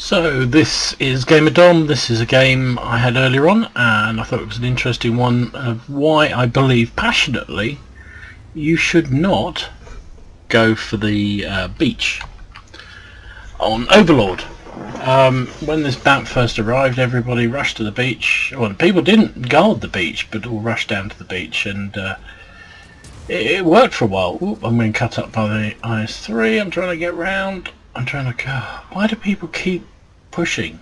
So this is Gamer Dom. This is a game I had earlier on, and I thought it was an interesting one of why I believe passionately you should not go for the beach on Overlord. When this map first arrived, everybody rushed to the beach. Well, people didn't guard the beach, but all rushed down to the beach, and it worked for a while. Oop, I'm being cut up by the IS-3. I'm trying to get round. I'm trying to go. Why do people keep pushing?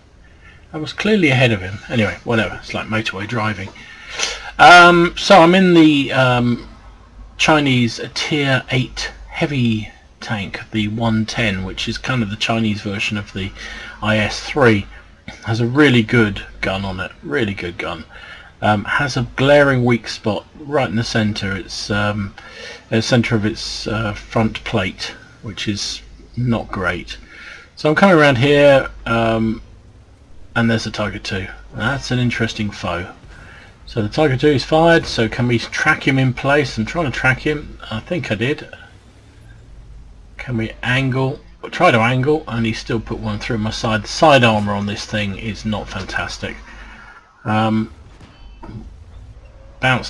I was clearly ahead of him. Anyway, whatever. It's like motorway driving. So I'm in the Chinese Tier 8 heavy tank, the 110, which is kind of the Chinese version of the IS-3. Has a really good gun on it. Really good gun. Has a glaring weak spot right in the centre. It's the centre of its front plate, which is not great. So I'm coming around here, and there's the Tiger 2. That's an interesting foe. So the Tiger 2 is fired, so can we track him in place? I'm trying to track him. I think I did. Can we angle? Try to angle, and he still put one through my side. The side armour on this thing is not fantastic. Bounced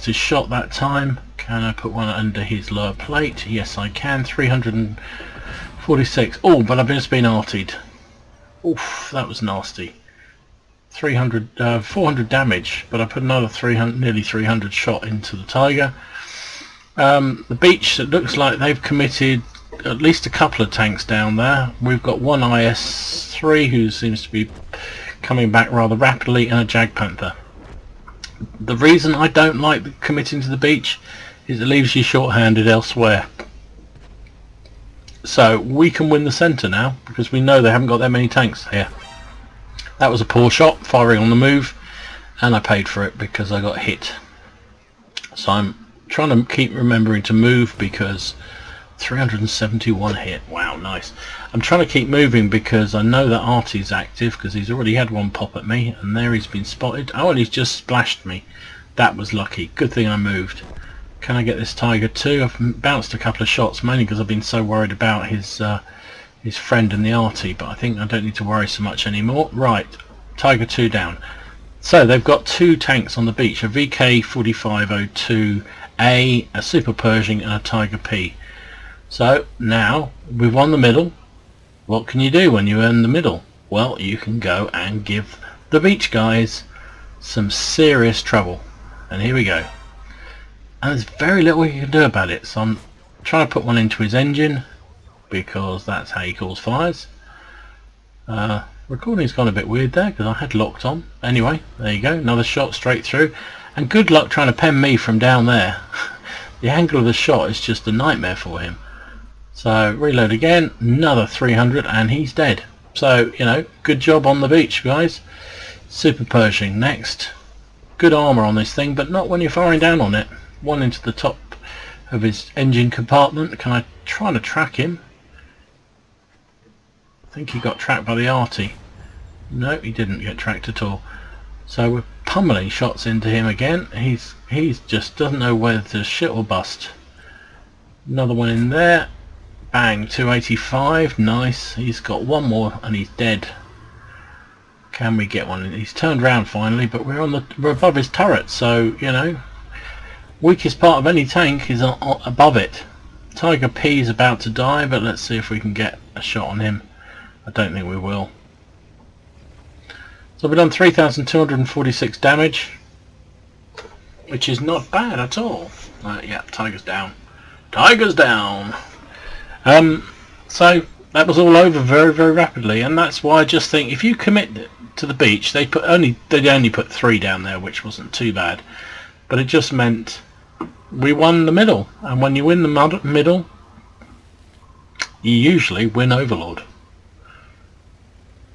his shot that time. Can I put one under his lower plate? Yes, I can. 346. Oh, but I've just been artied. Oof, that was nasty. 400 damage, but I put another 300, nearly 300 shot into the Tiger. The beach, it looks like they've committed at least a couple of tanks down there. We've got one IS-3 who seems to be coming back rather rapidly, and a Jag Panther. The reason I don't like committing to the beach is it leaves you short-handed elsewhere. So we can win the centre now because we know they haven't got that many tanks here. That was a poor shot, firing on the move, and I paid for it because I got hit. So I'm trying to keep remembering to move because 371 hit. Wow, nice. I'm trying to keep moving because I know that Artie's active because he's already had one pop at me, and there he's been spotted. Oh, and he's just splashed me. That was lucky. Good thing I moved. Can I get this Tiger 2? I've bounced a couple of shots, mainly because I've been so worried about his friend and the Artie, but I think I don't need to worry so much anymore. Right, Tiger 2 down. So they've got two tanks on the beach, a VK4502A, a Super Pershing, and a Tiger P. So now we've won the middle. What can you do when you earn the middle? Well, you can go and give the beach guys some serious trouble. And here we go. And there's very little you can do about it. So I'm trying to put one into his engine because that's how he calls fires. Recording's gone a bit weird there because I had locked on. Anyway, there you go. Another shot straight through. And good luck trying to pen me from down there. The angle of the shot is just a nightmare for him. So reload again, another 300, and he's dead. So, you know, good job on the beach, guys. Super Pershing next. Good armour on this thing, but not when you're firing down on it. One into the top of his engine compartment. Can I try to track him? I think he got tracked by the Artie. No, he didn't get tracked at all. So we're pummeling shots into him again. He's just doesn't know whether to shit or bust. Another one in there. Bang, 285, nice. He's got one more and he's dead. Can we get one? He's turned round finally, but we're above his turret, so you know, weakest part of any tank is above it. Tiger P is about to die, but let's see if we can get a shot on him. I don't think we will. So we've done 3,246 damage, which is not bad at all. Yeah, Tiger's down. Tiger's down. So that was all over very, very rapidly, and that's why I just think if you commit to the beach, they'd only put 3 down there, which wasn't too bad, but it just meant we won the middle, and when you win the middle, you usually win Overlord.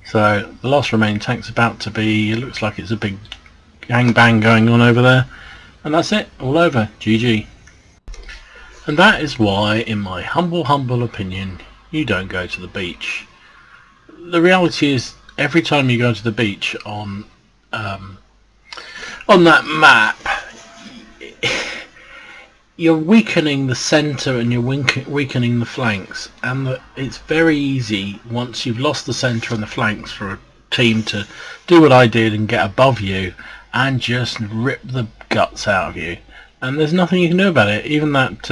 So the last remaining tank's about to be. It looks like it's a big gangbang going on over there, and that's it, all over. GG. And that is why, in my humble opinion, you don't go to the beach. The reality is, every time you go to the beach on that map, you're weakening the centre and you're weakening the flanks, and it's very easy once you've lost the centre and the flanks for a team to do what I did and get above you and just rip the guts out of you, and there's nothing you can do about it. Even that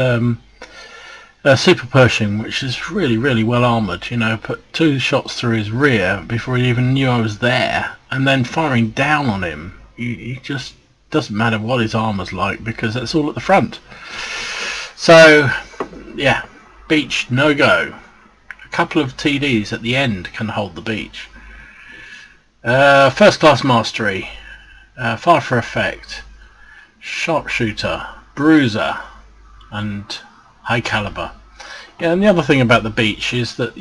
Super Pershing, which is really well armoured, you know, put 2 shots through his rear before he even knew I was there, and then firing down on him. You just doesn't matter what his armour's like, because that's all at the front. So yeah, beach no go. A couple of TDs at the end can hold the beach. First class mastery, fire for effect, sharpshooter, bruiser, and high caliber. Yeah, and the other thing about the beach is that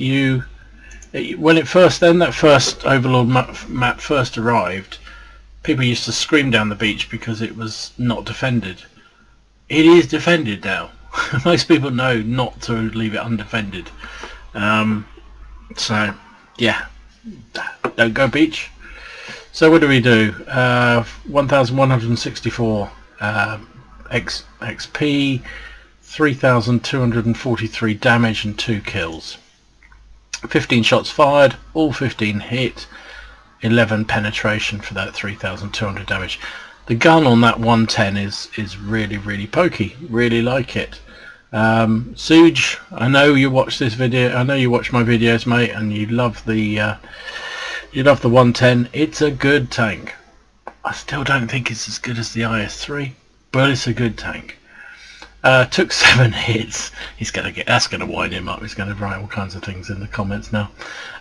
when that first Overlord map first arrived, people used to scream down the beach because it was not defended. It is defended now. Most people know not to leave it undefended. So yeah, don't go beach. So what do we do? 1164 XP, 3243 damage and 2 kills. 15 shots fired, all 15 hit, 11 penetration for that 3200 damage. The gun on that 110 is really pokey. Really like it. Suge, I know you watch this video. I know you watch my videos, mate, and you love the 110. It's a good tank. I still don't think it's as good as the IS-3, but it's a good tank. Took 7 hits. That's gonna wind him up. He's gonna write all kinds of things in the comments now.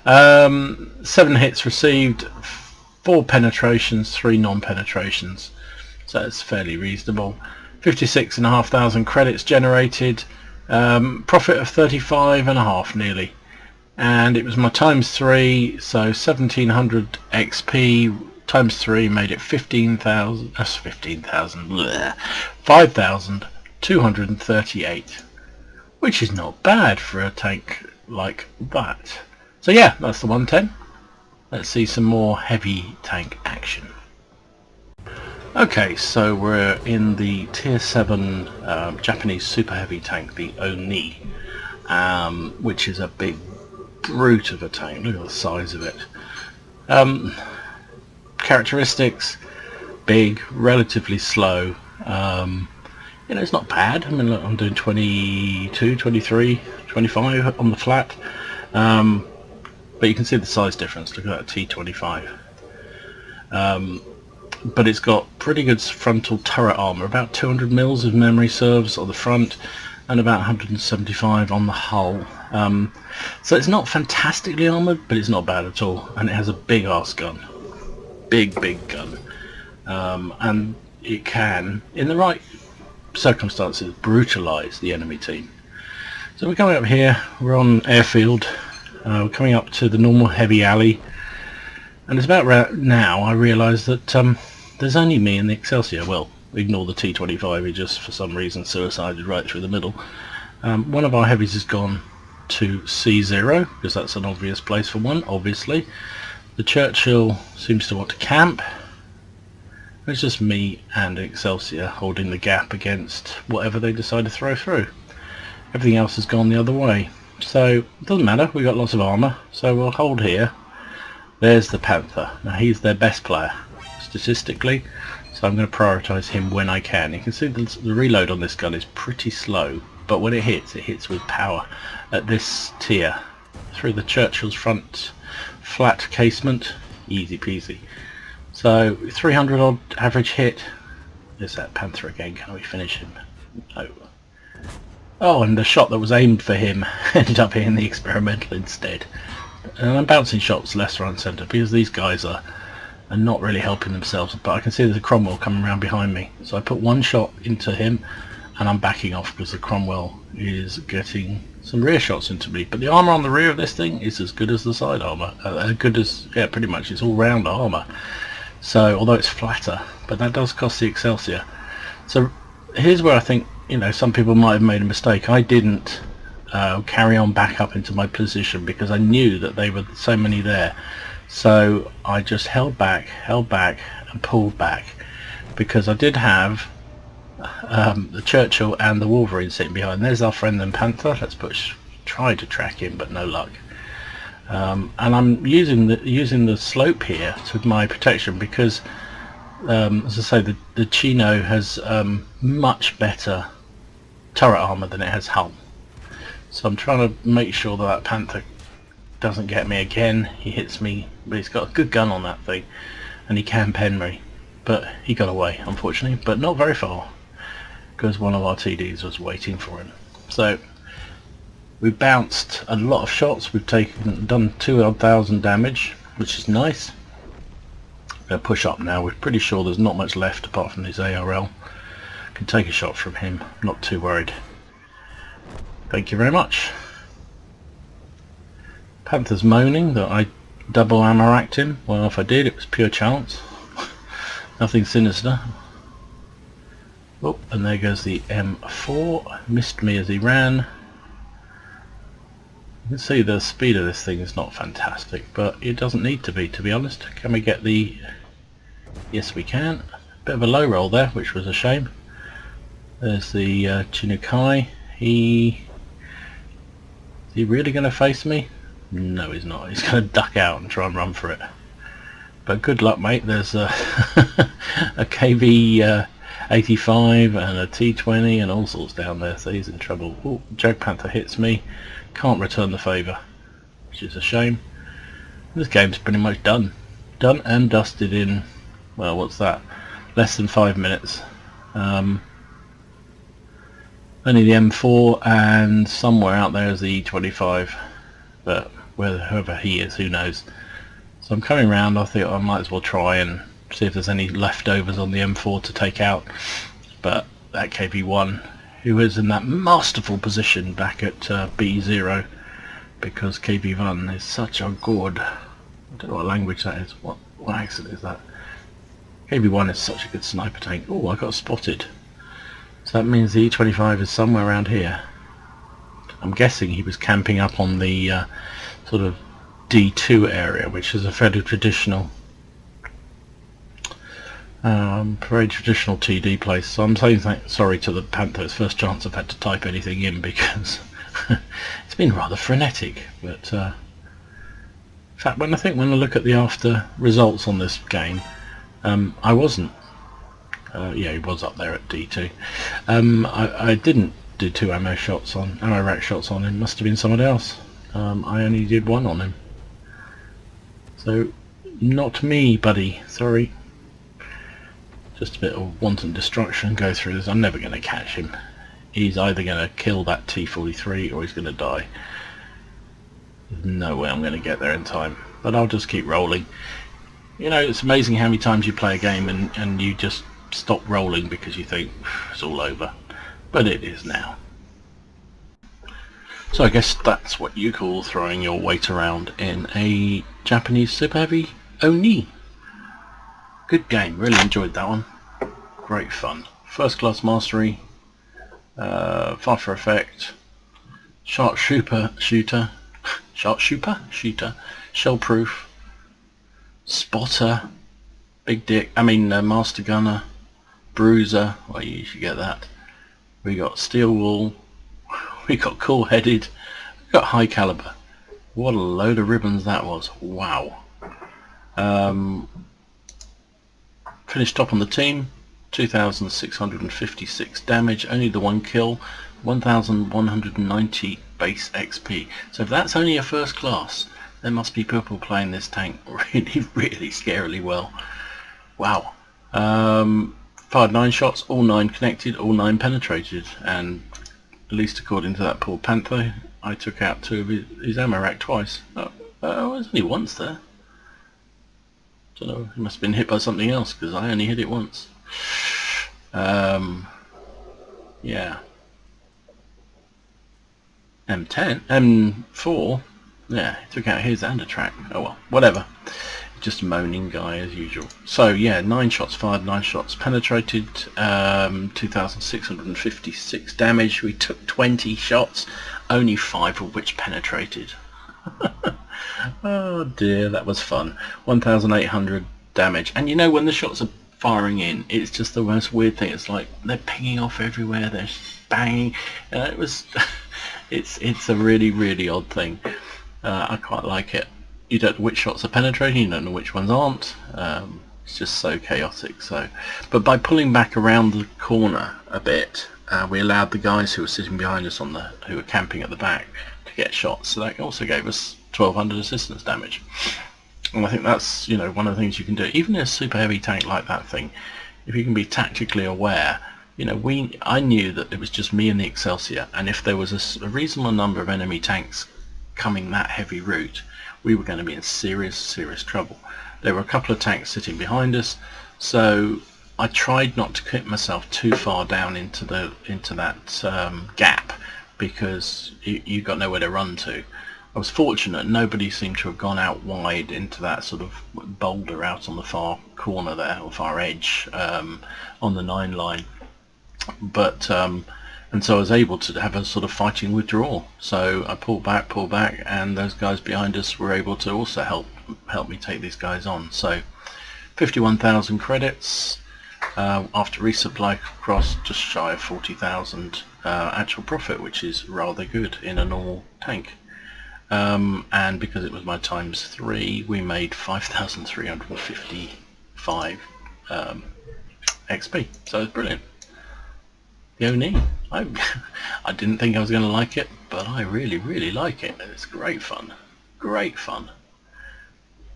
7 hits received, 4 penetrations, 3 non-penetrations. So it's fairly reasonable. 56,500 credits generated. Profit of 35.5 nearly. And it was my ×3, so 1700 XP times 3 made it 15,000. That's 15,000. 5,238, which is not bad for a tank like that. So yeah, that's the 110. Let's see some more heavy tank action. Okay, so we're in the tier 7 Japanese super heavy tank, the Oni, which is a big brute of a tank. Look at the size of it. Characteristics: big, relatively slow. You know, it's not bad. I mean, look, I'm doing 22, 23, 25 on the flat. But you can see the size difference. Look at that T25. But it's got pretty good frontal turret armor, about 200 mils if memory serves on the front, and about 175 on the hull. So it's not fantastically armored, but it's not bad at all. And it has a big arse gun, big gun, and it can, in the right circumstances, brutalize the enemy team. So we're coming up here. We're on airfield. We're coming up to the normal heavy alley, and it's about now I realise that there's only me and the Excelsior. Well, ignore the T25, he just for some reason suicided right through the middle. One of our heavies has gone to C0 because that's an obvious place for one, obviously. The Churchill seems to want to camp. It's just me and Excelsior holding the gap against whatever they decide to throw through. Everything else has gone the other way. So it doesn't matter, we've got lots of armour, so we'll hold here. There's the Panther. Now he's their best player statistically, so I'm going to prioritise him when I can. You can see the reload on this gun is pretty slow, but when it hits with power. At this tier, through the Churchill's front flat casement, easy peasy. So 300 odd average hit. There's that Panther again. Can we finish him? No. Oh, and the shot that was aimed for him ended up hitting the experimental instead. And I'm bouncing shots left, right and centre because these guys are not really helping themselves. But I can see there's a Cromwell coming around behind me. So I put one shot into him and I'm backing off because the Cromwell is getting some rear shots into me. But the armour on the rear of this thing is as good as the side armour. Good as, yeah, pretty much. It's all round armour. So, although it's flatter, but that does cost the Excelsior. So here's where I think, you know, some people might have made a mistake. I didn't carry on back up into my position because I knew that they were so many there. So I just held back and pulled back because I did have the Churchill and the Wolverine sitting behind. There's our friend and Panther. Let's try to track him, but no luck. And I'm using the slope here to my protection because, as I say, the Chino has much better turret armor than it has hull. So I'm trying to make sure that Panther doesn't get me again. He hits me, but he's got a good gun on that thing, and he can pen me. But he got away, unfortunately, but not very far, because one of our TDs was waiting for him. So we've bounced a lot of shots. We've done 2,000 damage, which is nice. We're going to push up now. We're pretty sure there's not much left apart from his ARL. Can take a shot from him. Not too worried. Thank you very much. Panther's moaning that I double ammo-racked him. Well, if I did, it was pure chance. Nothing sinister. Oh, and there goes the M4. Missed me as he ran. You can see the speed of this thing is not fantastic, but it doesn't need to be honest. Can we get the... Yes, we can. Bit of a low roll there, which was a shame. There's the Chinukai. Is he really going to face me? No, he's not. He's going to duck out and try and run for it. But good luck, mate. There's a, a KV 85 and a T20 and all sorts down there, so he's in trouble. Ooh, Jag Panther hits me. Can't return the favour, which is a shame. This game's pretty much done. Done and dusted in, well, what's that? Less than 5 minutes. Only the M4 and somewhere out there is the E25, but whoever he is, who knows. So I'm coming round. I think I might as well try and see if there's any leftovers on the M4 to take out, but that KV1, who is in that masterful position back at B0, because KV1 is such a good, I don't know what language that is, what accent is that? KV1 is such a good sniper tank. Oh, I got spotted. So that means the E25 is somewhere around here. I'm guessing he was camping up on the sort of D2 area, which is a fairly traditional TD place. So I'm saying sorry to the Panther. It's first chance I've had to type anything in because it's been rather frenetic. But in fact, when I look at the after results on this game, I wasn't. Yeah, he was up there at D2. I didn't do 2 ammo rack shots on him. Must have been someone else. I only did 1 on him. So, not me, buddy. Sorry. Just a bit of wanton destruction. Go through this. I'm never going to catch him. He's either going to kill that T43 or he's going to die. There's no way I'm going to get there in time. But I'll just keep rolling. You know, it's amazing how many times you play a game and you just stop rolling because you think it's all over. But it is now. So I guess that's what you call throwing your weight around in a Japanese super heavy Oni. Good game, really enjoyed that one. Great fun. First class mastery, Pfeiffer effect, shooter, shell proof, spotter, big dick, master gunner, bruiser, well you should get that. We got steel wool, we got cool headed, we got high caliber. What a load of ribbons that was. Wow. Finished top on the team, 2,656 damage, only the 1 kill, 1,190 base XP. So if that's only a first class, there must be people playing this tank really, really scarily well. Wow. Fired 9 shots, all 9 connected, all 9 penetrated, and at least according to that poor Panther, I took out 2 of his ammo rack twice. Oh, it was only once there. Don't know, he must have been hit by something else because I only hit it once. Yeah. M10, M4, yeah, he took out his and a track. Oh well, whatever. Just a moaning guy as usual. So yeah, 9 shots fired, 9 shots penetrated, 2,656 damage. We took 20 shots, only 5 of which penetrated. Oh dear, that was fun. 1,800 damage. And you know, when the shots are firing in. It's just the most weird thing. It's like they're pinging off everywhere. They're banging. It was. it's a really odd thing. I quite like it. You don't know which shots are penetrating. You don't know which ones aren't. It's just so chaotic. But by pulling back around the corner a bit, we allowed the guys who were sitting behind us who were camping at the back to get shots. So that also gave us 1200 assistance damage. And I think that's, one of the things you can do. Even in a super heavy tank like that thing, if you can be tactically aware, I knew that it was just me and the Excelsior, and if there was a reasonable number of enemy tanks coming that heavy route, we were going to be in serious trouble. There were a couple of tanks sitting behind us, so I tried not to put myself too far down into that gap, because you got nowhere to run to. I was fortunate nobody seemed to have gone out wide into that sort of boulder out on the far corner there, or far edge, on the 9 line. But and so I was able to have a sort of fighting withdrawal. So I pulled back, and those guys behind us were able to also help me take these guys on. So 51,000 credits after resupply across, just shy of 40,000 actual profit, which is rather good in a normal tank. And because it was my ×3, we made 5,355 XP. So it's brilliant. The Oni, I didn't think I was going to like it, but I really like it. It's great fun.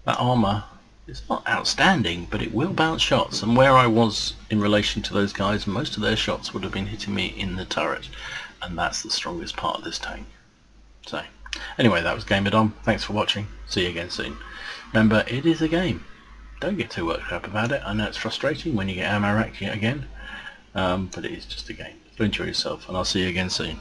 That armour is not outstanding, but it will bounce shots, and where I was in relation to those guys, most of their shots would have been hitting me in the turret, and that's the strongest part of this tank. So anyway, that was Gamer Dom. Thanks for watching. See you again soon. Remember, it is a game. Don't get too worked up about it. I know it's frustrating when you get ammo racked again, but it is just a game. So enjoy yourself, and I'll see you again soon.